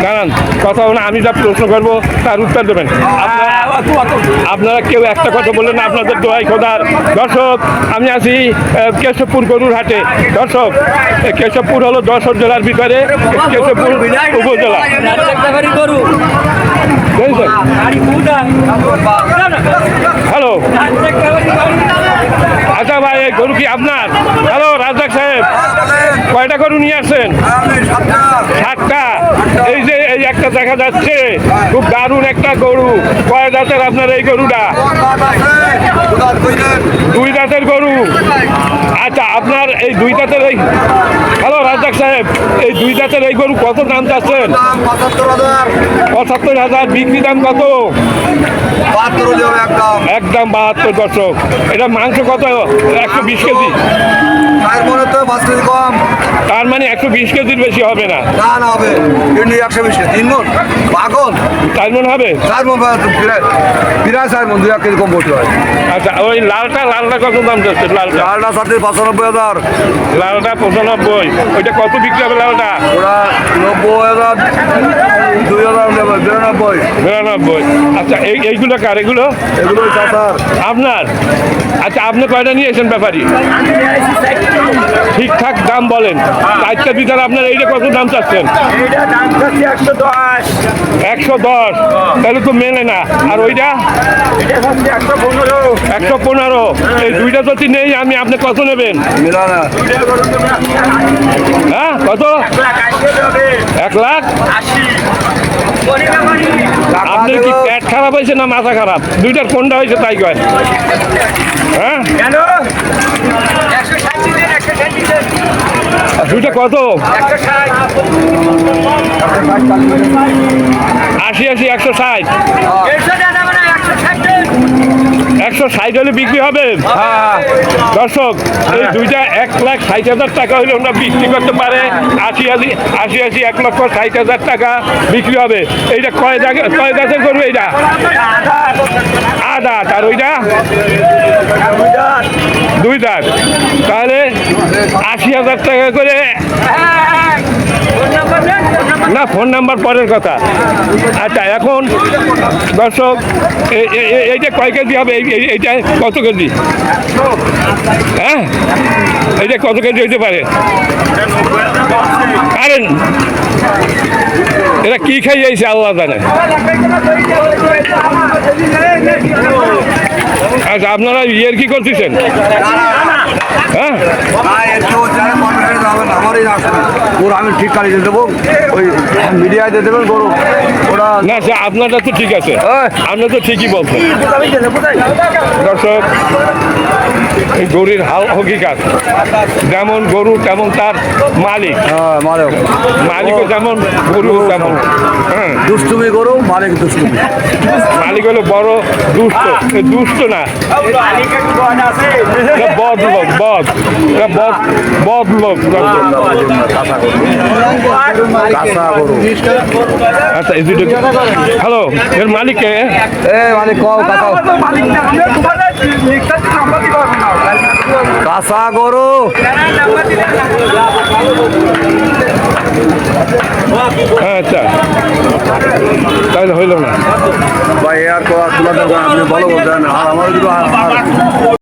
দাঁড়ান, কথা বলে আমি যা প্রশ্ন করবো তার উত্তর দেবেন। আপনারা কেউ একটা কথা বললেন না, আপনাদের দোয়াই খোদার। দর্শক, আমি আছি কেশবপুর গরুর হাটে। দর্শক, কেশবপুর হলো যশোর জেলার ভিতরে কেশবপুর উপজেলা। হ্যালো, আচ্ছা ভাই, এই গরু কি আপনার? হ্যালো রাজ্জাক সাহেব, কয়টা গরু নিয়ে আসছেন? 7টা। এই যে এই একটা দেখা যাচ্ছে খুব দারুণ একটা গরু, কয় দাঁতের আপনার এই গরুটা? 2 দাঁতের গরু। আচ্ছা, আপনার এই 2 দাঁতের এই, হ্যালো রাজ্জাক সাহেব, এই 2 দাঁতের এই গরু কত দাম চাচ্ছেন? 75,000। বিক্রি দাম কত? একদম 72। দর্শক, এটা মাংস কত? 120 কেজি। তার মানে 120 কেজির বেশি হবে না? না হবে 120 কেজি। 3 মণ পাগল, 4 মণ হবে? 4 মণ বিরাট 4 মণ, 2 কেজি কম পড়তে হয়। আচ্ছা, ওই লালটা কত দাম যাচ্ছে? লালটা 95,000। লালটা 95। ওইটা কত বিক্রি হবে লালটা? ওরা 90,000, 2,000 92। 92। আচ্ছা, এইগুলো কার? এগুলো চাচার। আপনার? আচ্ছা, আপনি কয়টা নিয়ে এসেছেন ব্যাপারী? ঠিকঠাক দাম বলেন। 4টার ভিতরে আপনার এইটা কত দাম চাচ্ছেন? 110। তাহলে তো মেলে না। আর ওইটা 115। এই 2টা যদি নেই আমি, আপনি কত নেবেন? হ্যাঁ, কত? 1,80,000। আপনার কি পেট খারাপ হয়েছে না মাথা খারাপ? 2টার কোনটা হয়েছে তাই কয়? হ্যাঁ, 2টা কত? 80, 160। 160 হলে বিক্রি হবে। দর্শক, এই 2টা 1,60,000 টাকা হলে আমরা বিক্রি করতে পারে। 80, 1,60,000 টাকা বিক্রি হবে। এইটা কয় দাঁতের গরু? এইটা 8 দাঁত। আর ওইটা 2 দাঁত। তাহলে 80,000 টাকা করে। না, ফোন নাম্বার পরের কথা। আচ্ছা, এখন দর্শক, এইটা কয় কেজি হবে? এইটা কত কেজি? হ্যাঁ, এইটা কত কেজি হইতে পারে? আরে এরা কি খাইয়েছে আল্লাহ জানে। আচ্ছা, আপনারা ইয়ের কি করতেছেন? হ্যাঁ, আমি ঠিক কালি দিয়ে দেবো, ওই মিডিয়ায় দিয়ে দেবেন গরু ওরা। না, সে আপনারটা তো ঠিক আছে, আপনার তো ঠিকই বলছেন। দর্শক, এই গরুর হাল হকিকাত, যেমন গরু তেমন তার মালিক। মালিকও যেমন, গরু তেমন। হ্যাঁ, দুষ্টুমি গরু, মালিক দুষ্টুমি। মালিক হলো বড় দুষ্ট। দুষ্ট না, বদ লোক, বদ লোক। আচ্ছা, হ্যালো, এর মালিককে? মালিক কাঁচা গরু। আচ্ছা, তাহলে হইল না ভাই, আর তো আপনি বলো বলতেন। আর আমার